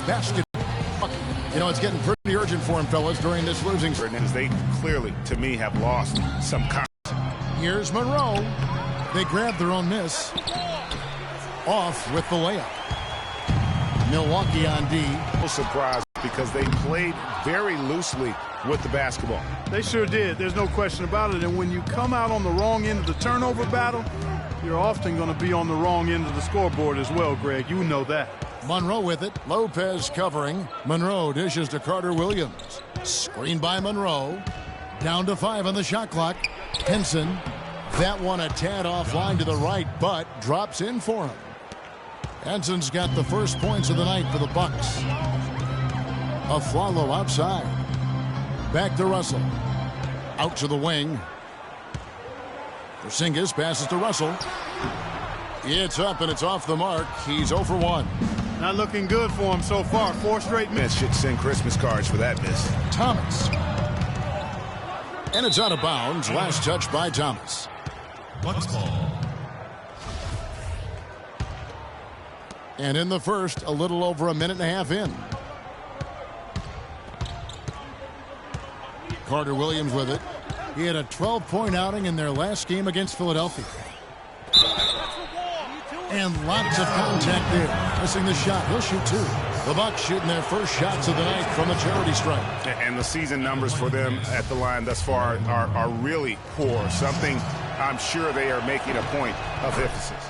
basket. You know, it's getting pretty urgent for him, fellas, during this losing streak. They clearly, to me, have lost some confidence. Here's Monroe. They grab their own miss. Off with the layup. Milwaukee on D. No surprise because they played very loosely with the basketball. They sure did. There's no question about it. And when you come out on the wrong end of the turnover battle, you're often going to be on the wrong end of the scoreboard as well, Greg. You know that. Monroe with it. Lopez covering. Monroe dishes to Carter Williams. Screen by Monroe. Down to 5 on the shot clock. Henson. That one a tad offline to the right, but drops in for him. Henson's got the first points of the night for the Bucks. Afflalo outside. Back to Russell. Out to the wing. Porzingis passes to Russell. It's up and it's off the mark. He's 0 for 1. Not looking good for him so far. 4 straight misses. Should send Christmas cards for that miss. Thomas. And it's out of bounds. Last touch by Thomas. Bucks ball. And in the first, a little over a minute and a half in. Carter Williams with it. He had a 12-point outing in their last game against Philadelphia. And lots of contact there. Missing the shot. He'll shoot 2. The Bucks shooting their first shots of the night from a charity stripe. And the season numbers for them at the line thus far are really poor. Something I'm sure they are making a point of emphasis.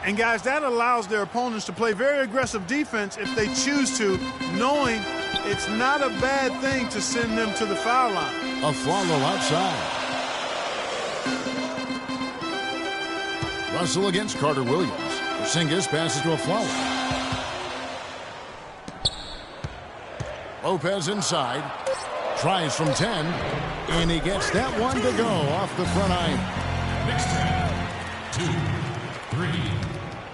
And guys, that allows their opponents to play very aggressive defense if they choose to, knowing it's not a bad thing to send them to the foul line. Afflalo outside. Russell against Carter Williams. Porzingis passes to Afflalo. Lopez inside. Tries from 10. And he gets that one to go off the front iron. Next 2, 3.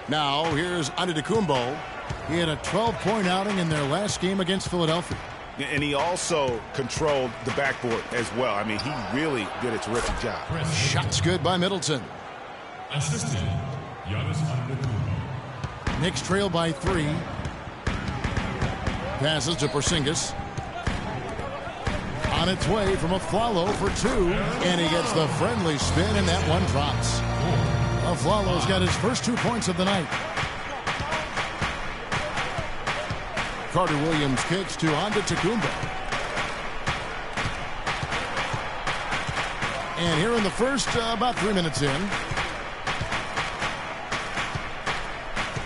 Now here's Antetokounmpo. He had a 12-point outing in their last game against Philadelphia. And he also controlled the backboard as well. I mean, he really did a terrific job. Shots good by Middleton. Assisted, Giannis Antetokounmpo. Knicks trail by 3. Passes to Porzingis. On its way from Afflalo for 2. And he gets the friendly spin, and that one drops. Afflalo's got his first 2 points of the night. Carter Williams kicks to Antetokounmpo. And here in the first, about 3 minutes in.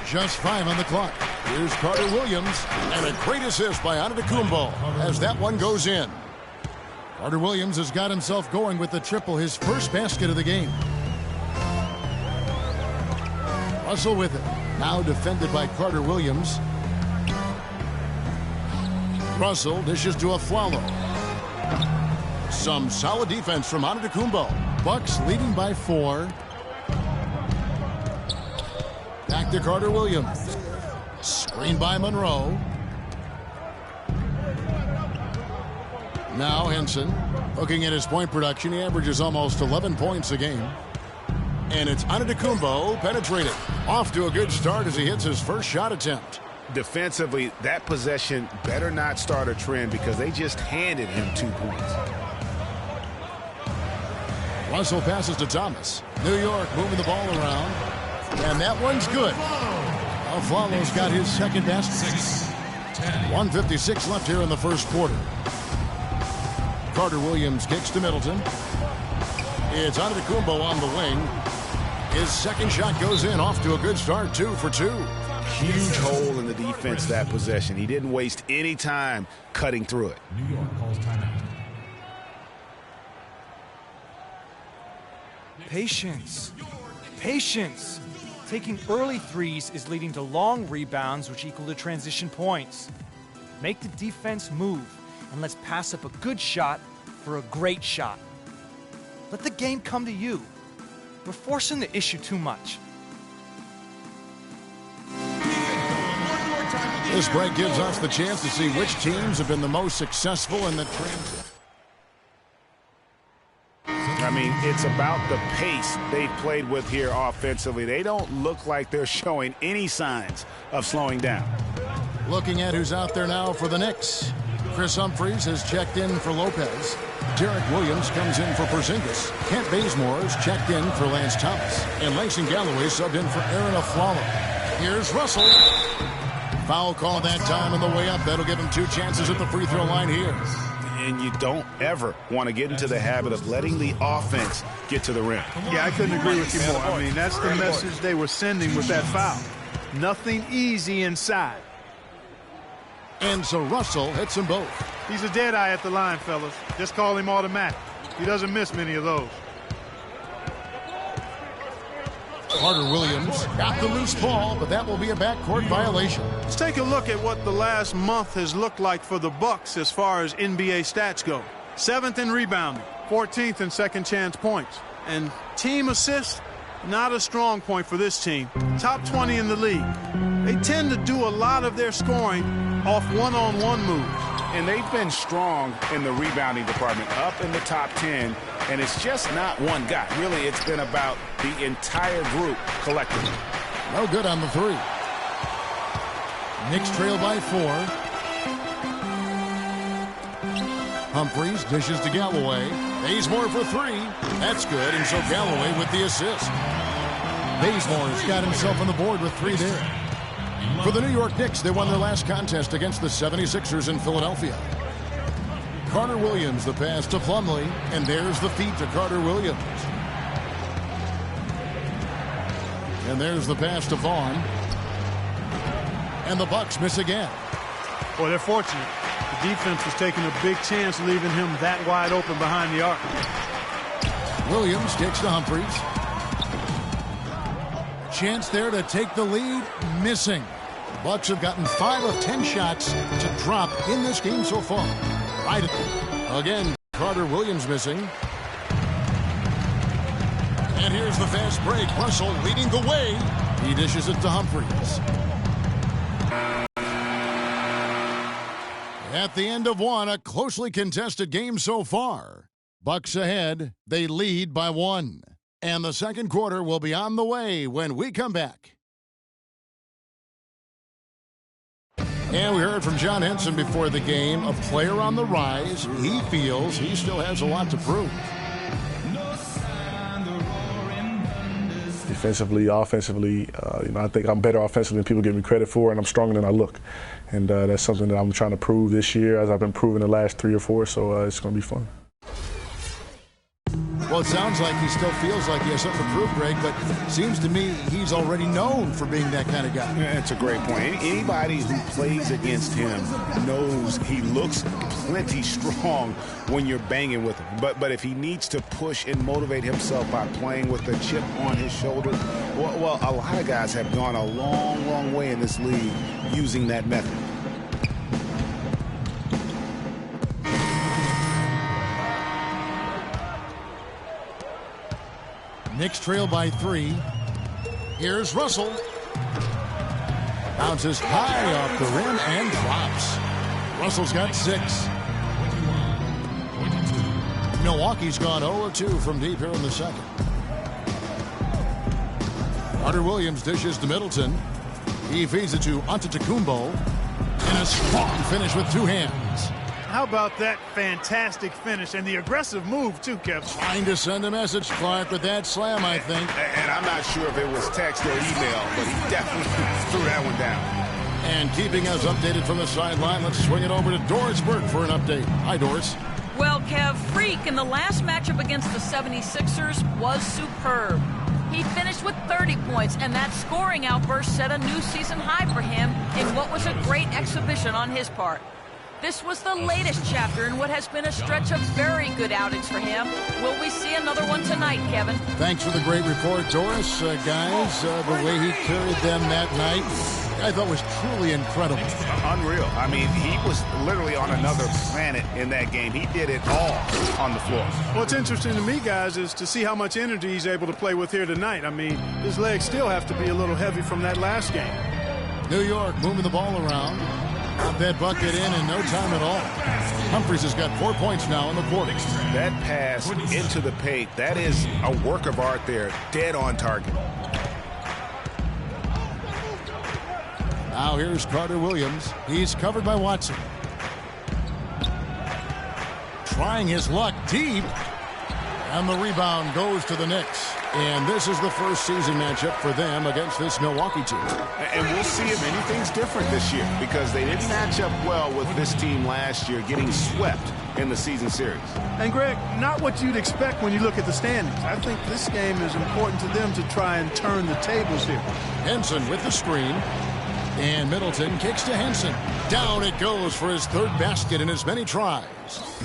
Just 5 on the clock. Here's Carter Williams, and a great assist by Antetokounmpo as that one goes in. Carter Williams has got himself going with the triple, his first basket of the game. Russell with it. Now defended by Carter Williams. Russell dishes to Afflalo. Some solid defense from Antetokounmpo. Bucks leading by 4. Back to Carter Williams. Screen by Monroe. Now Henson. Looking at his point production, he averages almost 11 points a game. And it's Antetokounmpo penetrated. Off to a good start as he hits his first shot attempt. Defensively, that possession better not start a trend because they just handed him 2 points. Russell passes to Thomas. New York moving the ball around. And that one's good. Afflalo's got his second basket. 1:56 left here in the first quarter. Carter Williams kicks to Middleton. It's Antetokounmpo on the wing. His second shot goes in, off to a good start, 2 for 2. Huge hole in the defense that possession. He didn't waste any time cutting through it. New York calls timeout. Patience. Patience. Taking early threes is leading to long rebounds, which equal to transition points. Make the defense move, and let's pass up a good shot for a great shot. Let the game come to you. We're forcing the issue too much. This break gives us the chance to see which teams have been the most successful in the transit. I mean, it's about the pace they've played with here offensively. They don't look like they're showing any signs of slowing down. Looking at who's out there now for the Knicks. Chris Humphries has checked in for Lopez. Derek Williams comes in for Porzingis. Kent Bazemore has checked in for Lance Thomas. And Langston Galloway subbed in for Aaron Aflalo. Here's Russell. Foul call that time on the way up. That'll give him 2 chances at the free throw line here. And you don't ever want to get into the habit of letting the offense get to the rim. Yeah, I couldn't agree with you more. I mean, that's the message they were sending with that foul. Nothing easy inside. And so Russell hits them both. He's a dead eye at the line, fellas. Just call him automatic. He doesn't miss many of those. Carter Williams got the loose ball, but that will be a backcourt violation. Let's take a look at what the last month has looked like for the Bucks as far as NBA stats go. 7th in rebounding, 14th in second chance points. And team assists, not a strong point for this team. Top 20 in the league. They tend to do a lot of their scoring off one-on-one moves. And they've been strong in the rebounding department, up in the top 10. And it's just not one guy. Really, it's been about the entire group collectively. No good on the 3. Knicks trail by 4. Humphries dishes to Galloway. Bazemore for 3. That's good, and so Galloway with the assist. Bazemore's got himself on the board with 3 there. For the New York Knicks, they won their last contest against the 76ers in Philadelphia. Carter Williams, the pass to Plumlee, and there's the feed to Carter Williams. And there's the pass to Vaughn. And the Bucks miss again. Boy, they're fortunate. The defense was taking a big chance leaving him that wide open behind the arc. Williams takes to Humphries. Chance there to take the lead, missing. The Bucks have gotten 5 of 10 shots to drop in this game so far. Right again, Carter Williams missing. And here's the fast break. Russell leading the way. He dishes it to Humphries. At the end of 1, a closely contested game so far. Bucks ahead. They lead by 1. And the second quarter will be on the way when we come back. And we heard from John Henson before the game, a player on the rise. He feels he still has a lot to prove. Defensively, offensively, I think I'm better offensively than people give me credit for, and I'm stronger than I look. And that's something that I'm trying to prove this year, as I've been proving the last 3 or 4, so it's going to be fun. Well, it sounds like he still feels like he has something to prove, Greg, but it seems to me he's already known for being that kind of guy. Yeah, that's a great point. Anybody who plays against him knows he looks plenty strong when you're banging with him. But if he needs to push and motivate himself by playing with a chip on his shoulder, well, a lot of guys have gone a long, long way in this league using that method. Knicks trail by 3. Here's Russell. Bounces high off the rim and drops. Russell's got 6. Milwaukee's gone 0-2 from deep here in the second. Carter Williams dishes to Middleton. He feeds it to Antetokounmpo. And a strong finish with 2 hands. How about that fantastic finish and the aggressive move, too, Kev? Trying to send a message, Clark, with that slam, I think. And I'm not sure if it was text or email, but he definitely threw that one down. And keeping us updated from the sideline, let's swing it over to Doris Burke for an update. Hi, Doris. Well, Kev, Freak in the last matchup against the 76ers was superb. He finished with 30 points, and that scoring outburst set a new season high for him in what was a great exhibition on his part. This was the latest chapter in what has been a stretch of very good outings for him. Will we see another one tonight, Kevin? Thanks for the great report, Doris. Guys, the way he carried them that night, I thought was truly incredible. Unreal. I mean, he was literally on another planet in that game. He did it all on the floor. What's interesting to me, guys, is to see how much energy he's able to play with here tonight. I mean, his legs still have to be a little heavy from that last game. New York moving the ball around. Got that bucket in no time at all. Humphries has got 4 points now in the quarter. That pass into the paint, that is a work of art there. Dead on target. Now here's Carter Williams. He's covered by Watson. Trying his luck deep. And the rebound goes to the Knicks. And this is the first season matchup for them against this Milwaukee team. And we'll see if anything's different this year because they didn't match up well with this team last year, getting swept in the season series. And, Greg, not what you'd expect when you look at the standings. I think this game is important to them to try and turn the tables here. Henson with the screen. And Middleton kicks to Henson. Down it goes for his third basket in as many tries.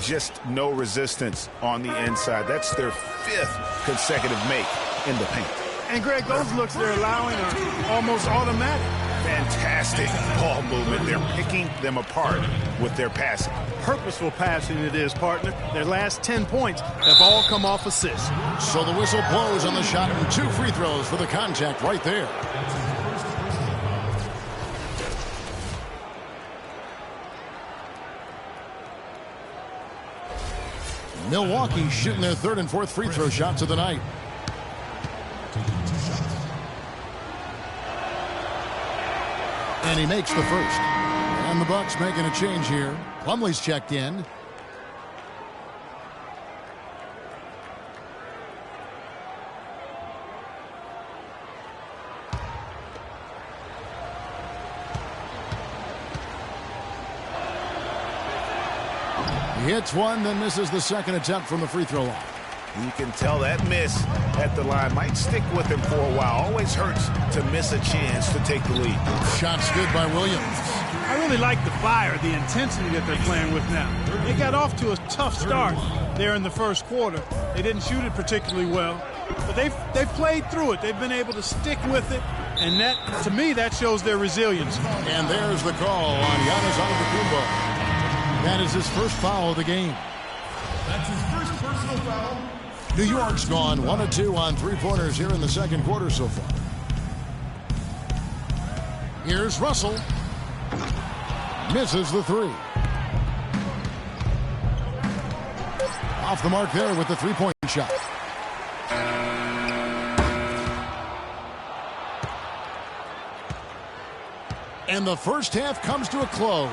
Just no resistance on the inside. That's their fifth consecutive make in the paint. And, Greg, those looks they're allowing are almost automatic. Fantastic ball movement. They're picking them apart with their passing. Purposeful passing it is, partner. Their last 10 points have all come off assists. So the whistle blows on the shot and 2 free throws for the contact right there. Milwaukee shooting their third and fourth free throw shots of the night. And he makes the first. And the Bucks making a change here. Plumlee's checked in. He hits one, then misses the second attempt from the free throw line. You can tell that miss at the line might stick with him for a while. Always hurts to miss a chance to take the lead. Shot's good by Williams. I really like the fire, the intensity that they're playing with now. They got off to a tough start there in the first quarter. They didn't shoot it particularly well, but they've played through it. They've been able to stick with it, and that, to me, that shows their resilience. And there's the call on Giannis Antetokounmpo. That is his first foul of the game. That's his first personal foul. New York's gone 1 of 2 on three-pointers here in the second quarter so far. Here's Russell. Misses the three. Off the mark there with the three-point shot. And the first half comes to a close.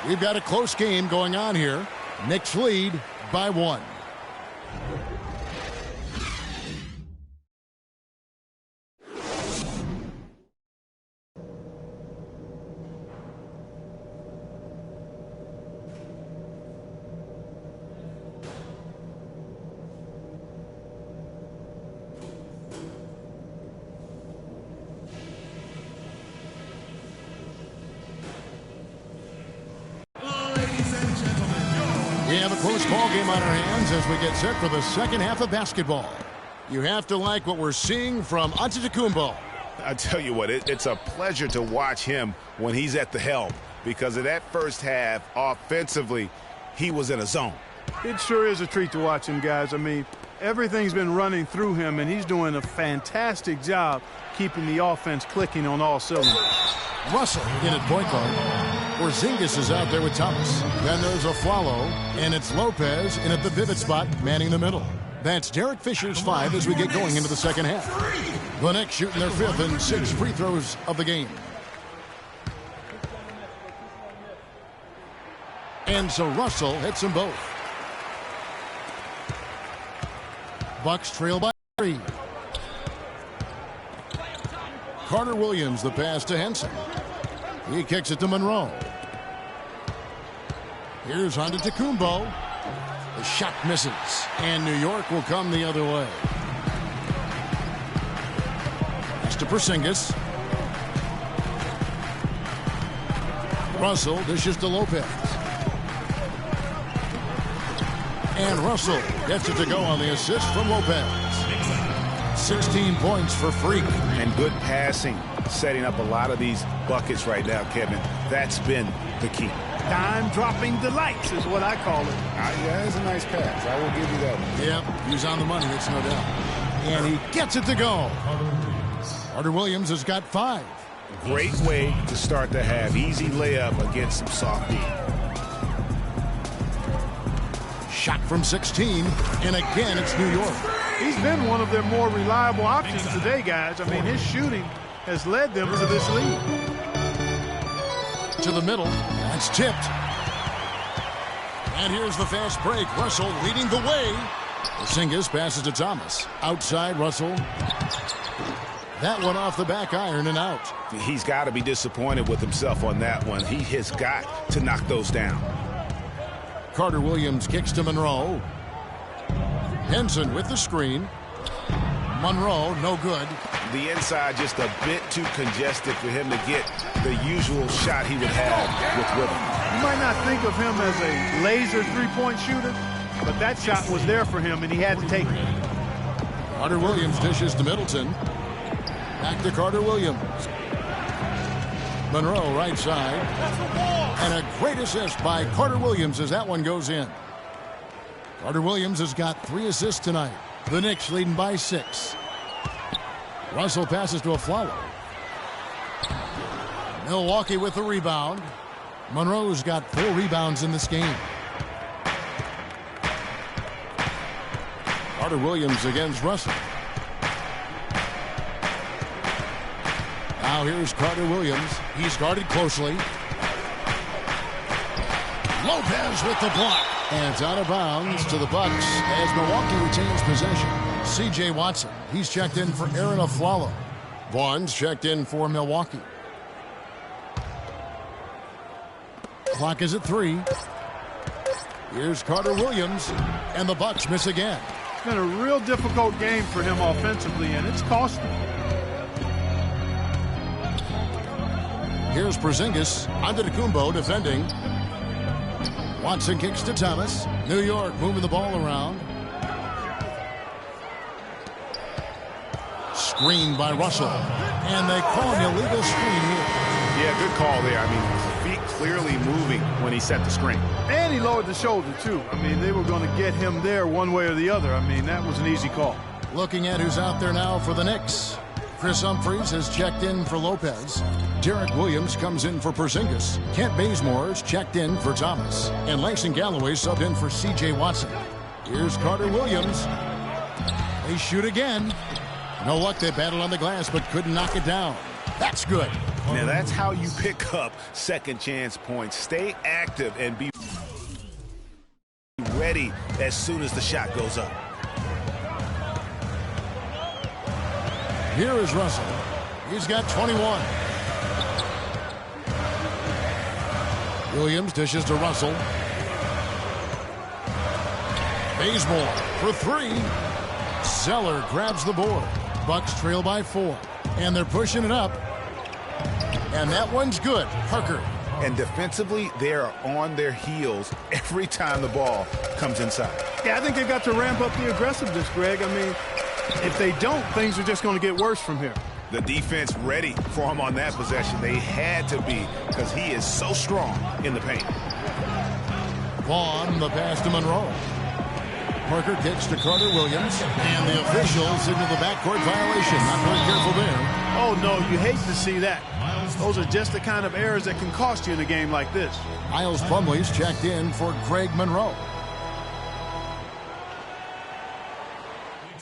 We've got a close game going on here. Knicks lead by 1. We have a close ball game on our hands as we get set for the second half of basketball. You have to like what we're seeing from Antetokounmpo. I tell you what, it's a pleasure to watch him when he's at the helm because of that first half offensively, he was in a zone. It sure is a treat to watch him, guys. I mean, everything's been running through him, and he's doing a fantastic job keeping the offense clicking on all cylinders. Russell in at point guard. Porzingis is out there with Thomas. Then there's Afflalo, and it's Lopez in at the pivot spot, manning the middle. That's Derek Fisher's 5 as we get going into the second half. The Knicks shooting their 5th and 6th free throws of the game. And so Russell hits them both. Bucks trail by 3. Carter Williams the pass to Henson. He kicks it to Monroe. Here's Antetokounmpo. The shot misses, and New York will come the other way. Pass to Porzingis. Russell dishes to Lopez. And Russell gets it to go on the assist from Lopez. 16 points for Freak. And good passing, setting up a lot of these buckets right now, Kevin. That's been the key. Dime-dropping delights is what I call it. Yeah, that's a nice pass. I will give you that one. Yeah, he's on the money, that's no doubt. And he gets it to go. Carter Williams has got 5. Great way to start the half. Easy layup against some soft D. Shot from 16, and again it's New York. He's been one of their more reliable options today, guys. I mean, his shooting has led them to this lead. to the middle. That's tipped. And here's the fast break. Russell leading the way. Porzingis passes to Thomas. Outside, Russell. That one off the back iron and out. He's got to be disappointed with himself on that one. He has got to knock those down. Carter Williams kicks to Monroe. Henson with the screen. Monroe, no good. The inside just a bit too congested for him to get the usual shot he would have with rhythm. You might not think of him as a laser three-point shooter, but that shot was there for him, and he had to take it. Carter Williams dishes to Middleton. Back to Carter Williams. Monroe right side. And a great assist by Carter Williams as that one goes in. Carter Williams has got 3 assists tonight. The Knicks leading by 6. Russell passes to Afflalo. Milwaukee with the rebound. Monroe's got 4 rebounds in this game. Carter Williams against Russell. Now here's Carter Williams. He's guarded closely. Lopez with the block. And it's out of bounds to the Bucks as Milwaukee retains possession. C.J. Watson. He's checked in for Aaron Afflalo. Vaughn's checked in for Milwaukee. Clock is at 3. Here's Carter Williams. And the Bucks miss again. It's been a real difficult game for him offensively, and it's cost him. Here's Porzingis. Antetokounmpo defending. Watson kicks to Thomas. New York moving the ball around. Screen by Russell. And they call an illegal screen here. Yeah, good call there. I mean, feet clearly moving when he set the screen. And he lowered the shoulder, too. I mean, they were going to get him there one way or the other. I mean, that was an easy call. Looking at who's out there now for the Knicks. Chris Humphries has checked in for Lopez. Derek Williams comes in for Porzingis. Kent Bazemore's checked in for Thomas. And Langston Galloway subbed in for C.J. Watson. Here's Carter Williams. They shoot again. No luck, they battled on the glass but couldn't knock it down. That's good. Now that's how you pick up second chance points. Stay active and be ready as soon as the shot goes up. Here is Russell. He's got 21. Williams dishes to Russell. Bazemore for 3. Zeller grabs the board. Bucks trail by 4. And they're pushing it up. And that one's good. Parker. And defensively, they are on their heels every time the ball comes inside. Yeah, I think they've got to ramp up the aggressiveness, Greg. I mean, if they don't, things are just going to get worse from here. The defense ready for him on that possession. They had to be because he is so strong in the paint. Vaughn, the pass to Monroe. Parker kicks to Carter Williams. And the officials signal the backcourt violation. Not very careful there. Oh, no, you hate to see that. Those are just the kind of errors that can cost you in a game like this. Miles Plumlee's checked in for Greg Monroe.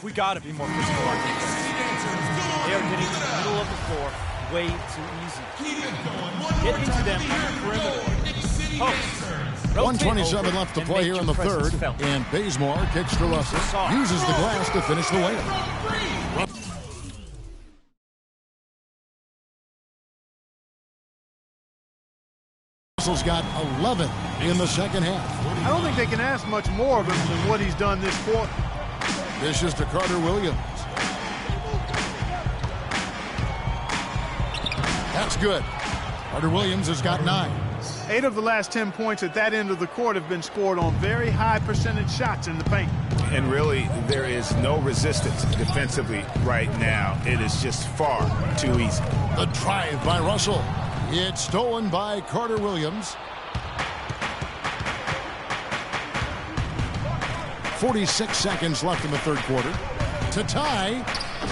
We got to be more physical on defense. They are getting to the middle of the floor way too easy. Get into them on the perimeter. Post. 1:27 left to play here in the third. And Bazemore kicks to Russell. Uses the glass to finish the layup. Russell's got 11 in the second half. I don't think they can ask much more of him than what he's done this quarter. Dishes to Carter Williams. That's good. Carter Williams has got 9. 8 of the last 10 points at that end of the court have been scored on very high percentage shots in the paint. And really, there is no resistance defensively right now. It is just far too easy. The drive by Russell. It's stolen by Carter Williams. 46 seconds left in the third quarter to tie.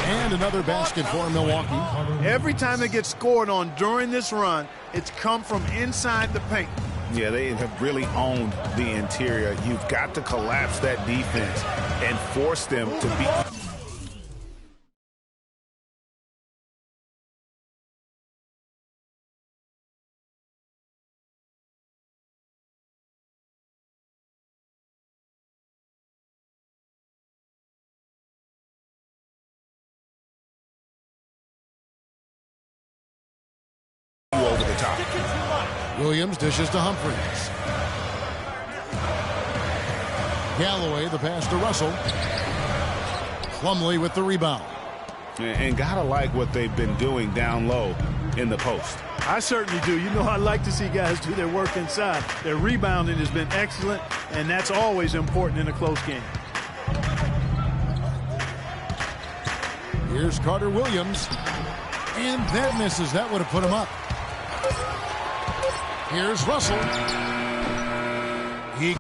And another basket for Milwaukee. Every time they get scored on during this run, it's come from inside the paint. Yeah, they have really owned the interior. You've got to collapse that defense and force them to be Utah. Williams dishes to Humphries. Galloway, the pass to Russell. Plumlee with the rebound. And gotta like what they've been doing down low in the post. I certainly do. You know, I like to see guys do their work inside. Their rebounding has been excellent, and that's always important in a close game. Here's Carter Williams. And that misses. That would have put him up. Here's Russell. He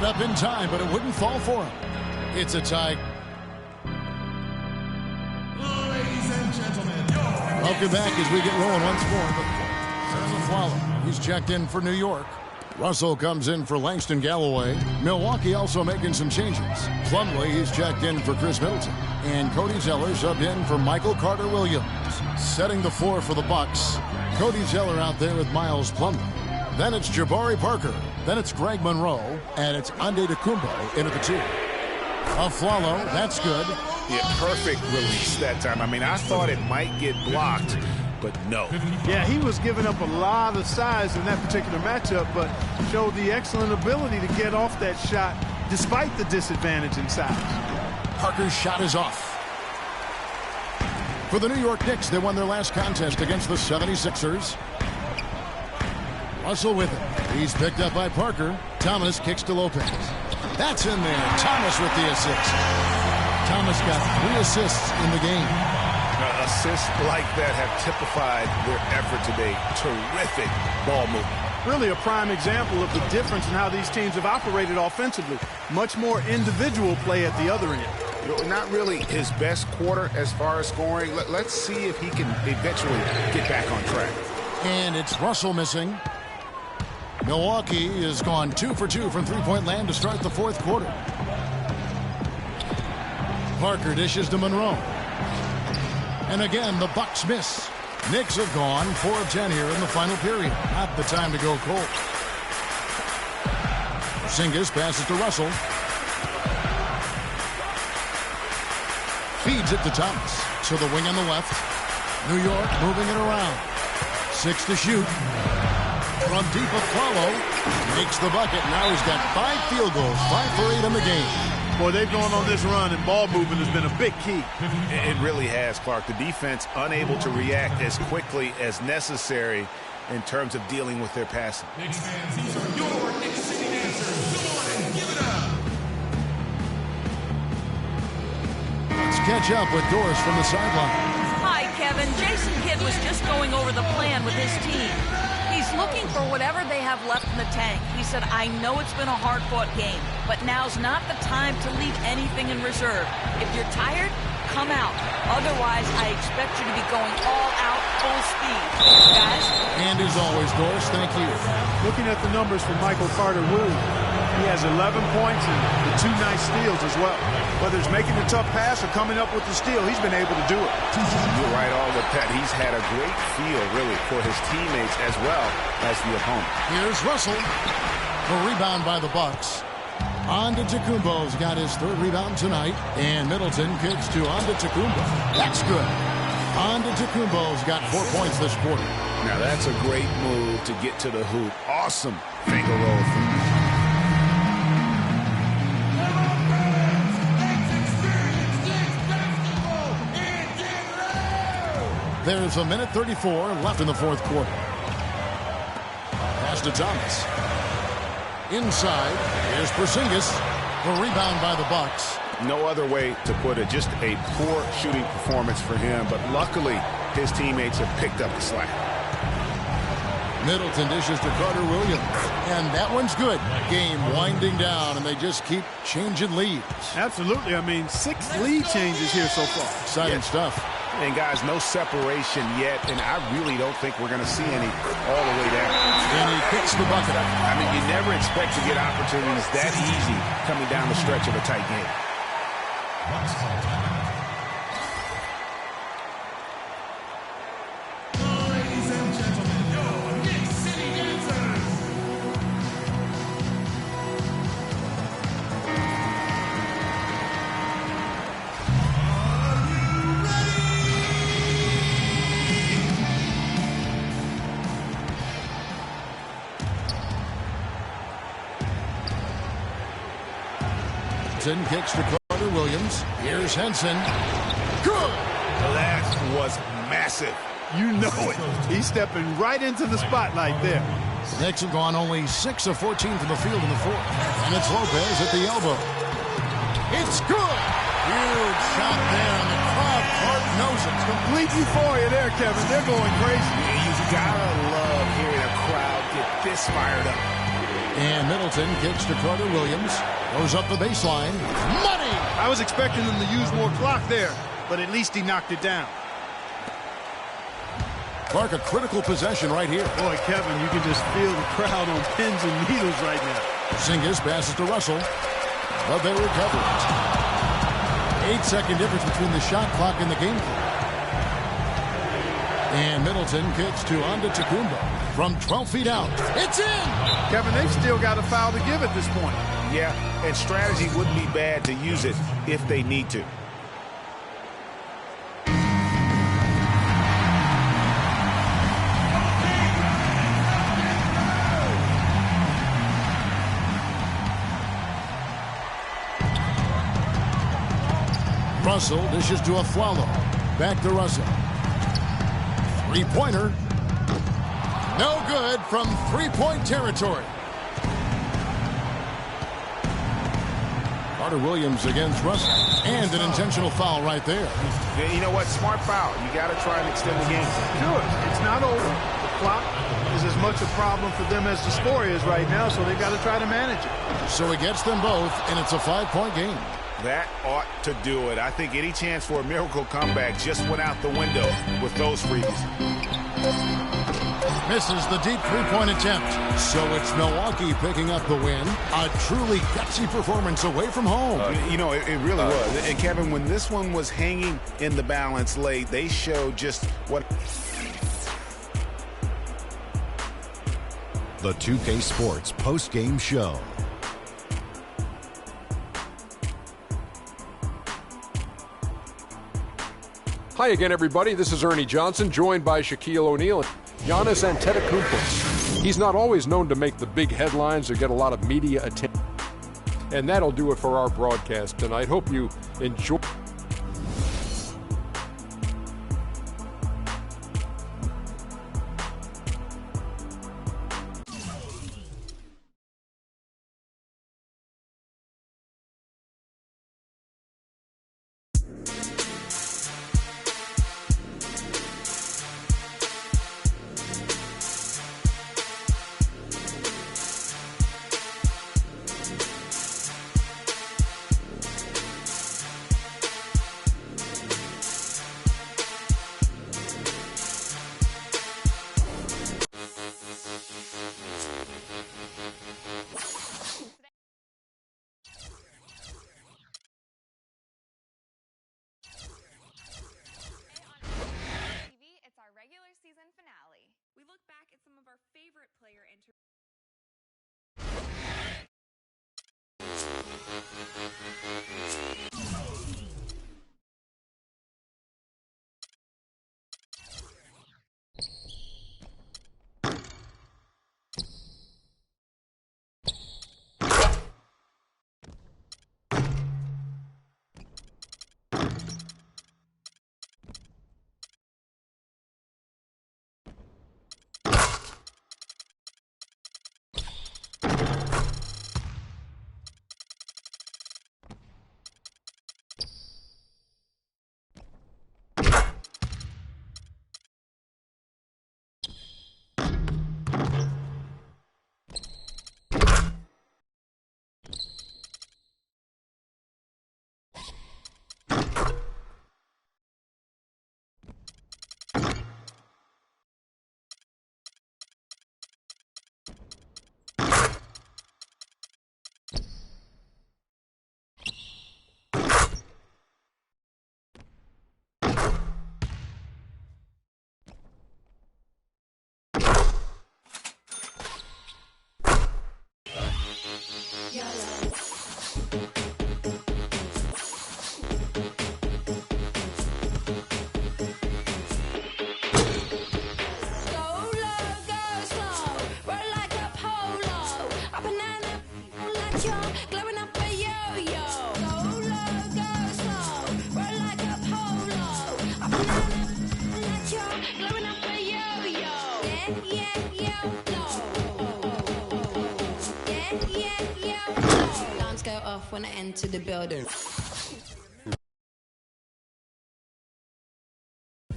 it up in time, but it wouldn't fall for him. It's a tie. Ladies and gentlemen, Welcome back as we get rolling once more. There's Afflalo. He's checked in for New York. Russell comes in for Langston Galloway. Milwaukee also making some changes. Plumlee, he's checked in for Chris Middleton. And Cody Zeller subbed in for Michael Carter-Williams. Setting the floor for the Bucks. Cody Zeller out there with Miles Plumlee. Then it's Jabari Parker. Then it's Greg Monroe. And it's Antetokounmpo in at the 2. Afflalo, that's good. Yeah, perfect release that time. I mean, I thought it might get blocked, but no. Yeah, he was giving up a lot of size in that particular matchup, but showed the excellent ability to get off that shot despite the disadvantage in size. Parker's shot is off. For the New York Knicks, they won their last contest against the 76ers. Russell with it. He's picked up by Parker. Thomas kicks to Lopez. That's in there. Thomas with the assist. Thomas got 3 assists in the game. Assists like that have typified their effort today. Terrific ball movement. Really a prime example of the difference in how these teams have operated offensively. Much more individual play at the other end. Not really his best quarter as far as scoring. Let's see if he can eventually get back on track. And it's Russell missing. Milwaukee has gone 2 for 2 from three-point land to start the fourth quarter. Parker dishes to Monroe. And again, the Bucks miss. Knicks have gone 4 of 10 here in the final period. Not the time to go cold. Porzingis passes to Russell. Feeds it to Thomas. To the wing on the left. New York moving it around. 6 to shoot. From deep, Afflalo makes the bucket. Now he's got 5 field goals, 5 for 8 in the game. Boy, they've gone on this run, and ball movement has been a big key. It really has, Clark. The defense unable to react as quickly as necessary in terms of dealing with their passing. Knicks fans, these are your Knicks City dancers. Come on and give it up. Let's catch up with Doris from the sideline. Hi, Kevin. Jason Kidd was just going over the plan with his team. He's looking for whatever they have left in the tank. He said, I know it's been a hard-fought game, but now's not the time to leave anything in reserve. If you're tired, come out. Otherwise, I expect you to be going all out, full speed. Guys? And as always, Doris, thank you. Looking at the numbers for Michael Carter-Williams, he has 11 points and the 2 nice steals as well. Whether it's making a tough pass or coming up with the steal, he's been able to do it. You're right on with that. He's had a great feel, really, for his teammates as well as the opponent. Here's Russell. A rebound by the Bucks. Antetokounmpo's got his 3rd rebound tonight. And Middleton kicks to Antetokounmpo. That's good. Antetokounmpo's got 4 points this quarter. Now that's a great move to get to the hoop. Awesome finger roll from him. There's a minute 34 left in the fourth quarter. Pass to Thomas. Inside, here's Porzingis. The rebound by the Bucks. No other way to put it. Just a poor shooting performance for him, but luckily his teammates have picked up the slack. Middleton dishes to Carter-Williams. And that one's good. Game winding down, and they just keep changing leads. Absolutely. I mean, 6 lead changes here so far. Exciting stuff. And guys, no separation yet, and I really don't think we're going to see any all the way down. And he kicks the bucket. I mean, you never expect to get opportunities that easy coming down the stretch of a tight game. Ladies and gentlemen, your Knicks City dancers. Henson kicks to Carter-Williams. Here's Henson. Good! That was massive. You know it. He's stepping right into the spotlight there. The Knicks have gone only 6 of 14 from the field in the fourth. And it's Lopez at the elbow. It's good! Huge shot there, and the crowd part knows it. Complete euphoria there, Kevin. They're going crazy. Yeah, you gotta love hearing a crowd get this fired up. And Middleton kicks to Carter Williams. Goes up the baseline. Money! I was expecting them to use more clock there, but at least he knocked it down. Clark, a critical possession right here. Boy, Kevin, you can just feel the crowd on pins and needles right now. Porzingis passes to Russell, but they recover it. 8-second difference between the shot clock and the game clock. And Middleton kicks to Antetokounmpo from 12 feet out. It's in! Kevin, they've still got a foul to give at this point. Yeah, and strategy wouldn't be bad to use it if they need to. Russell dishes to Afflalo. Back to Russell. Three-pointer. No good from three-point territory. Carter Williams against Russell. And an intentional foul right there. You know what? Smart foul. You got to try and extend the game. Do it. It's not over. The clock is as much a problem for them as the score is right now, so they've got to try to manage it. So it gets them both, and it's a 5-point game. That ought to do it. I think any chance for a miracle comeback just went out the window with those freebies. Misses the deep three-point attempt. So it's Milwaukee picking up the win. A truly gutsy performance away from home. You know, it really was. And Kevin, when this one was hanging in the balance late, they showed just what... The 2K Sports post-game show. Hi again, everybody. This is Ernie Johnson, joined by Shaquille O'Neal and Giannis Antetokounmpo. He's not always known to make the big headlines or get a lot of media attention. And that'll do it for our broadcast tonight. Hope you enjoy. We look back at some of our favorite player interviews. Alarms go off when I enter the building.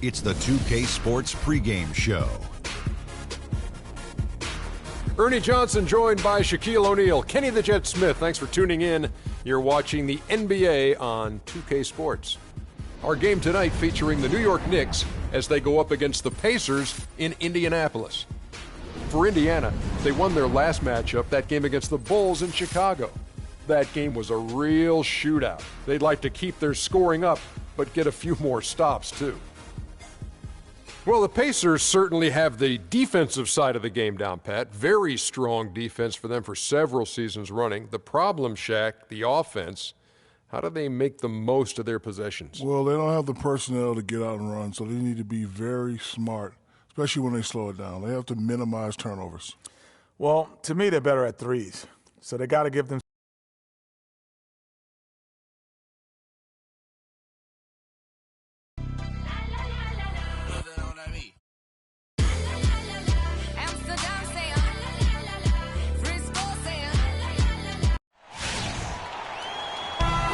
It's the 2K Sports pregame show. Ernie Johnson joined by Shaquille O'Neal. Kenny the Jet Smith, thanks for tuning in. You're watching the NBA on 2K Sports. Our game tonight featuring the New York Knicks as they go up against the Pacers in Indianapolis. For Indiana, they won their last matchup, that game against the Bulls in Chicago. That game was a real shootout. They'd like to keep their scoring up, but get a few more stops too. Well, the Pacers certainly have the defensive side of the game down pat. Very strong defense for them for several seasons running. The problem, Shaq, the offense. How do they make the most of their possessions? Well, they don't have the personnel to get out and run, so they need to be very smart, especially when they slow it down. They have to minimize turnovers. Well, to me, they're better at threes, so they got to give them.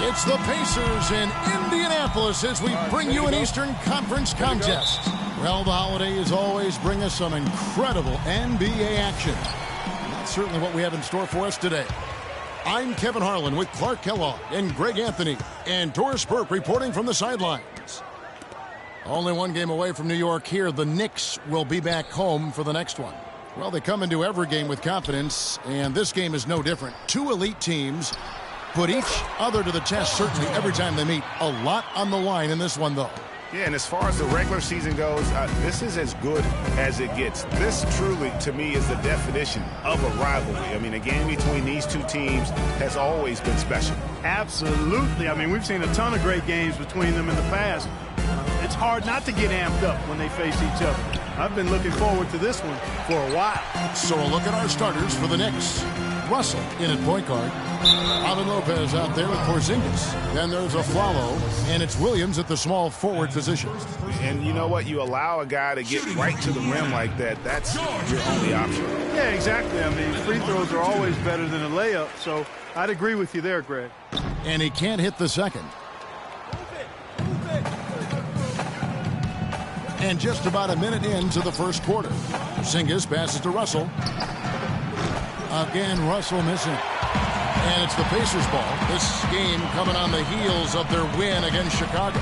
It's the Pacers in Indianapolis as we bring you an Eastern Conference contest. Well, the holidays always bring us some incredible NBA action. And that's certainly what we have in store for us today. I'm Kevin Harlan with Clark Kellogg and Greg Anthony and Doris Burke reporting from the sidelines. Only one game away from New York here. The Knicks will be back home for the next one. Well, they come into every game with confidence, and this game is no different. Two elite teams put each other to the test, certainly every time they meet. A lot on the line in this one, though. Yeah, and as far as the regular season goes, this is as good as it gets. This truly, to me, is the definition of a rivalry. I mean, a game between these two teams has always been special. Absolutely. I mean, we've seen a ton of great games between them in the past. It's hard not to get amped up when they face each other. I've been looking forward to this one for a while. So a look at our starters for the Knicks. Russell in at point guard. Robin Lopez out there with Porzingis. Then there's Afflalo, and it's Williams at the small forward position. And you know what? You allow a guy to get right to the rim like that, that's your only option. Yeah, exactly. I mean, free throws are always better than a layup, so I'd agree with you there, Greg. And he can't hit the second. And just about a minute into the first quarter. Porzingis passes to Russell. Again, Russell missing. And it's the Pacers ball. This game coming on the heels of their win against Chicago.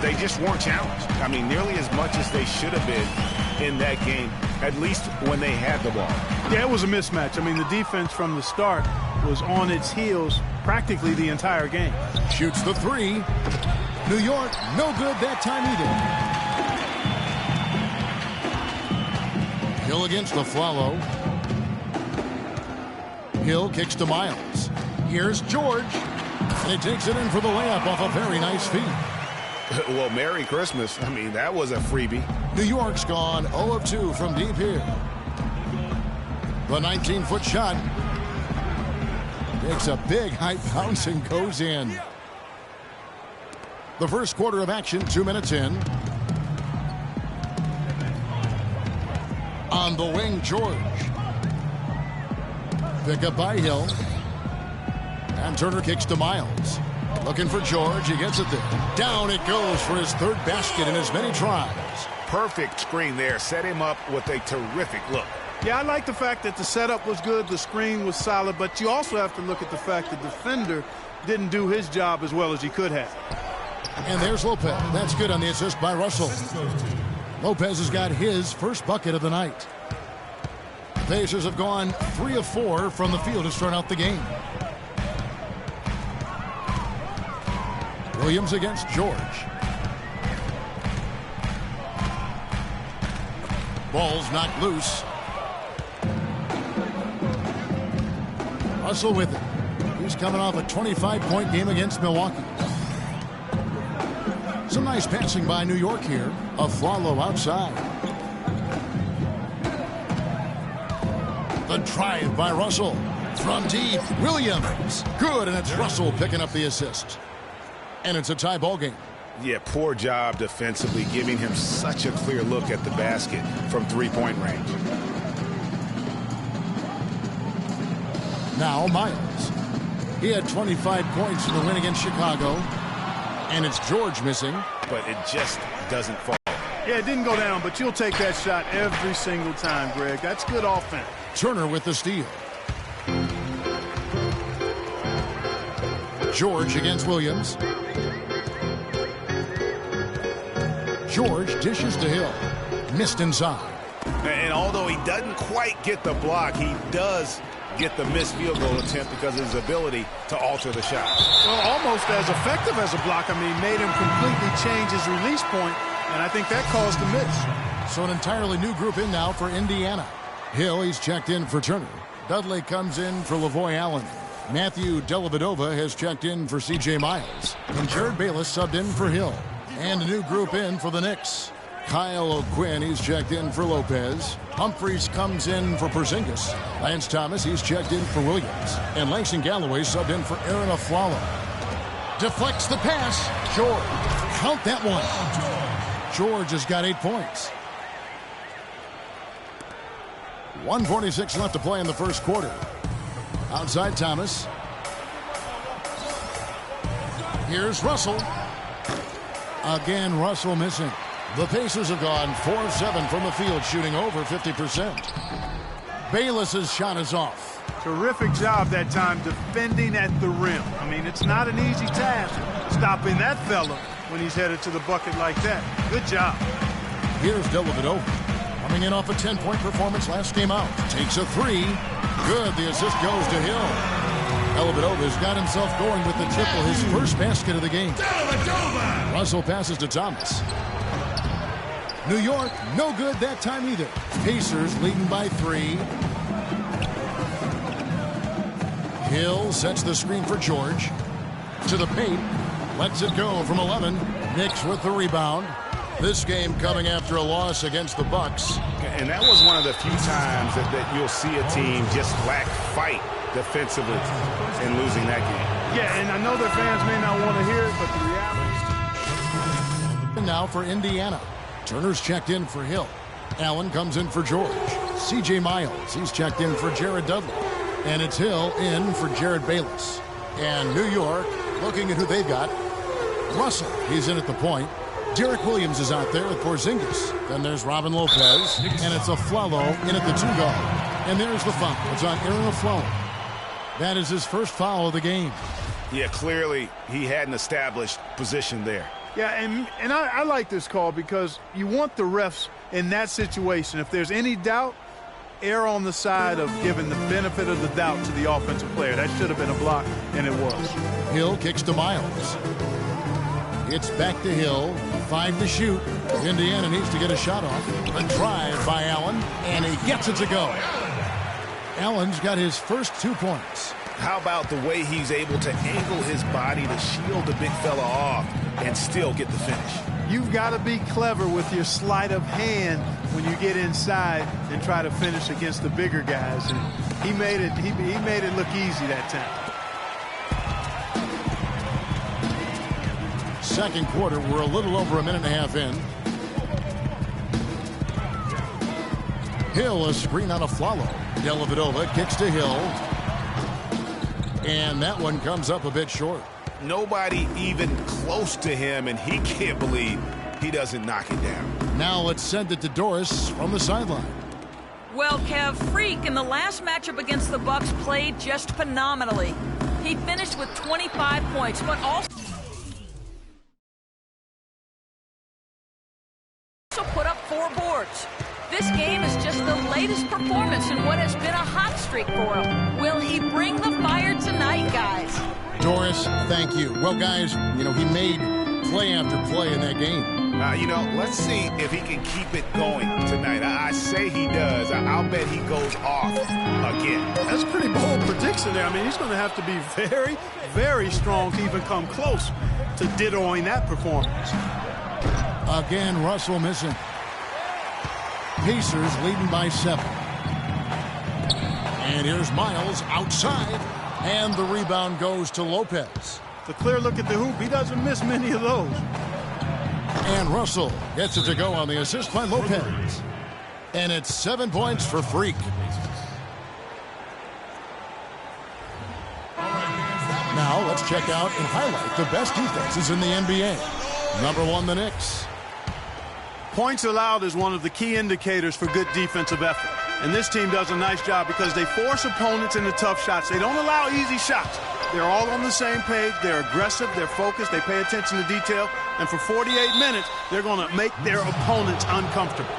They just weren't challenged. I mean, nearly as much as they should have been in that game, at least when they had the ball. Yeah, it was a mismatch. I mean, the defense from the start was on its heels practically the entire game. Shoots the three. New York, no good that time either. Hill against Afflalo. Hill kicks to Miles. Here's George. And he takes it in for the layup off a very nice feed. Well, Merry Christmas. I mean, that was a freebie. New York's gone 0 of 2 from deep here. The 19-foot shot takes a big high bounce and goes in. The first quarter of action, 2 minutes in. On the wing, George. Pick up by Hill. And Turner kicks to Miles. Looking for George. He gets it there. Down it goes for his third basket in as many tries. Perfect screen there. Set him up with a terrific look. Yeah, I like the fact that the setup was good, the screen was solid, but you also have to look at the fact the defender didn't do his job as well as he could have. And there's Lopez. That's good on the assist by Russell. Lopez has got his first bucket of the night. The Pacers have gone 3 of 4 from the field to start out the game. Williams against George. Ball's knocked loose. Russell with it. He's coming off a 25-point game against Milwaukee. Some nice passing by New York here. Afflalo outside. The drive by Russell. From deep, Williams. Good, and it's Russell picking up the assist. And it's a tie ball game. Yeah, poor job defensively, giving him such a clear look at the basket from three-point range. Now Miles. He had 25 points in the win against Chicago. And it's George missing. But it just doesn't fall. Yeah, it didn't go down, but you'll take that shot every single time, Greg. That's good offense. Turner with the steal. George against Williams. George dishes to Hill. Missed inside. And although he doesn't quite get the block, he does get the missed field goal attempt because of his ability to alter the shot. Well, almost as effective as a block. I mean, made him completely change his release point, and I think that caused the miss. So an entirely new group in now for Indiana. Hill, he's checked in for Turner. Dudley comes in for Lavoy Allen. Matthew Dellavedova has checked in for C.J. Miles. And Jared Bayless subbed in for Hill. And a new group in for the Knicks. Kyle O'Quinn, he's checked in for Lopez. Humphreys comes in for Porzingis. Lance Thomas, he's checked in for Williams. And Langston Galloway subbed in for Aaron Aflalo. Deflects the pass. George. Count that one. George has got 8 points. 1:46 left to play in the first quarter. Outside Thomas. Here's Russell. Again, Russell missing. The Pacers have gone 4 of 7 from the field, shooting over 50%. Bayless's shot is off. Terrific job that time defending at the rim. I mean, it's not an easy task stopping that fella when he's headed to the bucket like that. Good job. Here's Dellavedova. Coming in off a 10-point performance last game out. Takes a 3. Good. The assist goes to Hill. Dellavedova's got himself going with the triple, his first basket of the game. Russell passes to Thomas. New York, no good that time either. Pacers leading by 3. Hill sets the screen for George. To the paint. Lets it go from 11. Knicks with the rebound. This game coming after a loss against the Bucks. And that was one of the few times that you'll see a team just lack fight defensively in losing that game. Yeah, and I know their fans may not want to hear it, but the reality is... Now for Indiana. Turner's checked in for Hill. Allen comes in for George. C.J. Miles, he's checked in for Jared Dudley. And it's Hill in for Jared Bayless. And New York, looking at who they've got. Russell, he's in at the point. Derek Williams is out there with Porzingis. Then there's Robin Lopez. And it's Aflalo in at the 2 guard. And there's the foul. It's on Aaron Aflalo. That is his first foul of the game. Yeah, clearly he had an established position there. Yeah, and I like this call because you want the refs in that situation. If there's any doubt, err on the side of giving the benefit of the doubt to the offensive player. That should have been a block, and it was. Hill kicks to Miles. It's back to Hill. 5 to shoot. Indiana needs to get a shot off. A drive by Allen, and he gets it to go. Allen's got his first 2 points. How about the way he's able to angle his body to shield the big fella off and still get the finish? You've got to be clever with your sleight of hand when you get inside and try to finish against the bigger guys. And he made it look easy that time. Second quarter, we're a little over a minute and a half in. Hill, a screen on Aflalo. Dellavedova kicks to Hill. And that one comes up a bit short. Nobody even close to him, and he can't believe he doesn't knock it down. Now let's send it to Doris from the sideline. Well, Kev, Freak in the last matchup against the Bucks played just phenomenally. He finished with 25 points, but also put up 4 boards. This game is just the latest performance in what has been a hot streak for him. Will he bring the fire tonight, guys? Doris, thank you. Well, guys, he made play after play in that game. Let's see if he can keep it going tonight. I say he does. I'll bet he goes off again. That's a pretty bold prediction there. I mean, he's going to have to be very, very strong to even come close to dittoing that performance. Again, Russell missing. Pacers leading by 7. And here's Miles outside. And the rebound goes to Lopez. The clear look at the hoop. He doesn't miss many of those. And Russell gets it to go on the assist by Lopez. And it's 7 points for Freak. Now let's check out and highlight the best defenses in the NBA. Number 1, the Knicks. Points allowed is one of the key indicators for good defensive effort. And this team does a nice job because they force opponents into tough shots. They don't allow easy shots. They're all on the same page. They're aggressive. They're focused. They pay attention to detail. And for 48 minutes, they're going to make their opponents uncomfortable.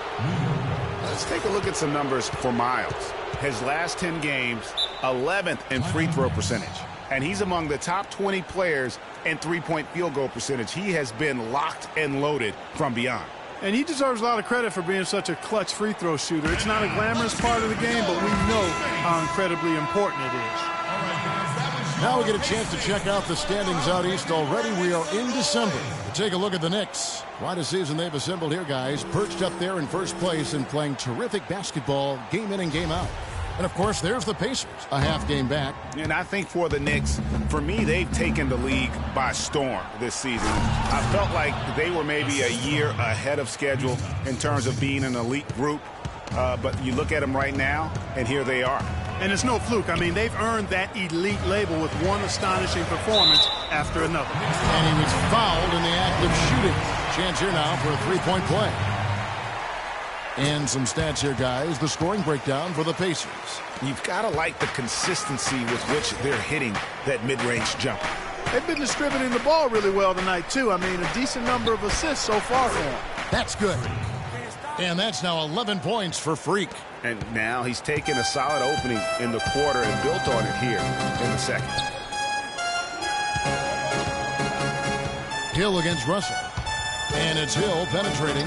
Let's take a look at some numbers for Miles. His last 10 games, 11th in free throw percentage. And he's among the top 20 players in three-point field goal percentage. He has been locked and loaded from beyond. And he deserves a lot of credit for being such a clutch free throw shooter. It's not a glamorous part of the game, but we know how incredibly important it is. Now we get a chance to check out the standings out east already. We are in December. Take a look at the Knicks. Quite a season they've assembled here, guys. Perched up there in first place and playing terrific basketball game in and game out. And, of course, there's the Pacers, a half game back. And I think for the Knicks, for me, they've taken the league by storm this season. I felt like they were maybe a year ahead of schedule in terms of being an elite group. But you look at them right now, and here they are. And it's no fluke. I mean, they've earned that elite label with one astonishing performance after another. And he was fouled in the act of shooting. Chance here now for a three-point play. And some stats here, guys. The scoring breakdown for the Pacers. You've got to like the consistency with which they're hitting that mid-range jumper. They've been distributing the ball really well tonight, too. I mean, a decent number of assists so far for them. That's good. And that's now 11 points for Freak. And now he's taken a solid opening in the quarter and built on it here in the second. Hill against Russell. And it's Hill penetrating.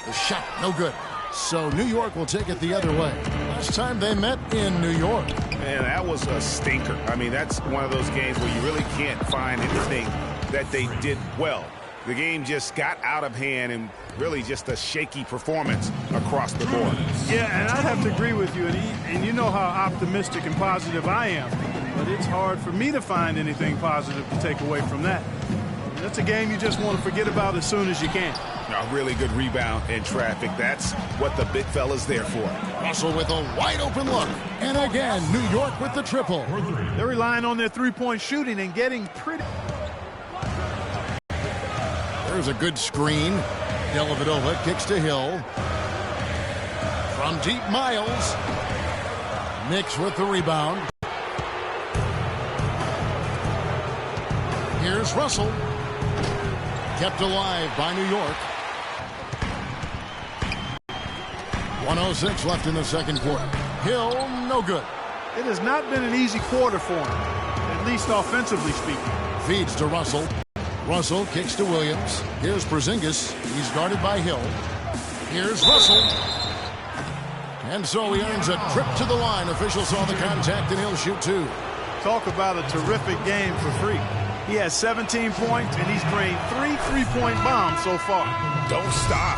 The shot, no good. So New York will take it the other way. Last time they met in New York. Man, that was a stinker. I mean, that's one of those games where you really can't find anything that they did well. The game just got out of hand and really just a shaky performance across the board. Yeah, and I'd have to agree with you. And you know how optimistic and positive I am. But it's hard for me to find anything positive to take away from that. That's a game you just want to forget about as soon as you can. A really good rebound in traffic. That's what the big fella's there for. Russell with a wide open look. And again, New York with the triple. They're relying on their three-point shooting and getting pretty. There's a good screen. Dellavedova kicks to Hill. From deep, Miles. Knicks with the rebound. Here's Russell. Kept alive by New York. 1:06 left in the second quarter. Hill, no good. It has not been an easy quarter for him, at least offensively speaking. Feeds to Russell. Russell kicks to Williams. Here's Porzingis. He's guarded by Hill. Here's Russell. And so he earns a trip to the line. Officials saw the contact, and he'll shoot two. Talk about a terrific game for Freak. He has 17 points, and he's drained 3 3-point bombs so far. Don't stop.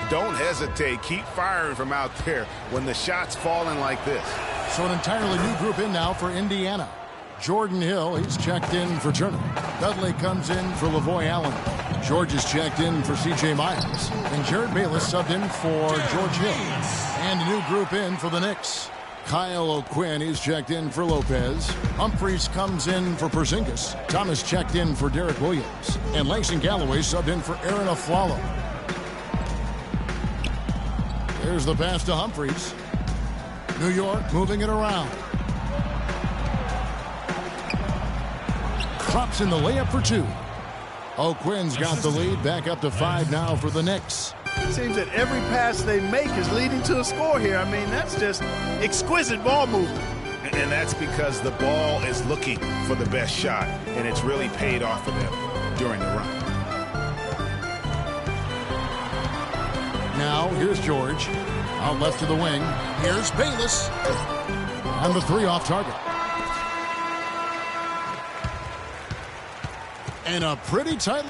Don't hesitate. Keep firing from out there when the shot's falling like this. So an entirely new group in now for Indiana. Jordan Hill, he's checked in for Turner. Dudley comes in for Lavoy Allen. George is checked in for C.J. Myers. And Jared Bayless subbed in for George Hill. And a new group in for the Knicks. Kyle O'Quinn is checked in for Lopez. Humphries comes in for Porzingis. Thomas checked in for Derek Williams. And Langston Galloway subbed in for Aaron Aflalo. There's the pass to Humphries. New York moving it around. Drops in the layup for two. O'Quinn's got the lead, back up to 5 now for the Knicks. It seems that every pass they make is leading to a score here. I mean, that's just exquisite ball movement. And that's because the ball is looking for the best shot, and it's really paid off for them during the run. Now, here's George. Out left to the wing. Here's Bayless. And the three off target. And a pretty tight...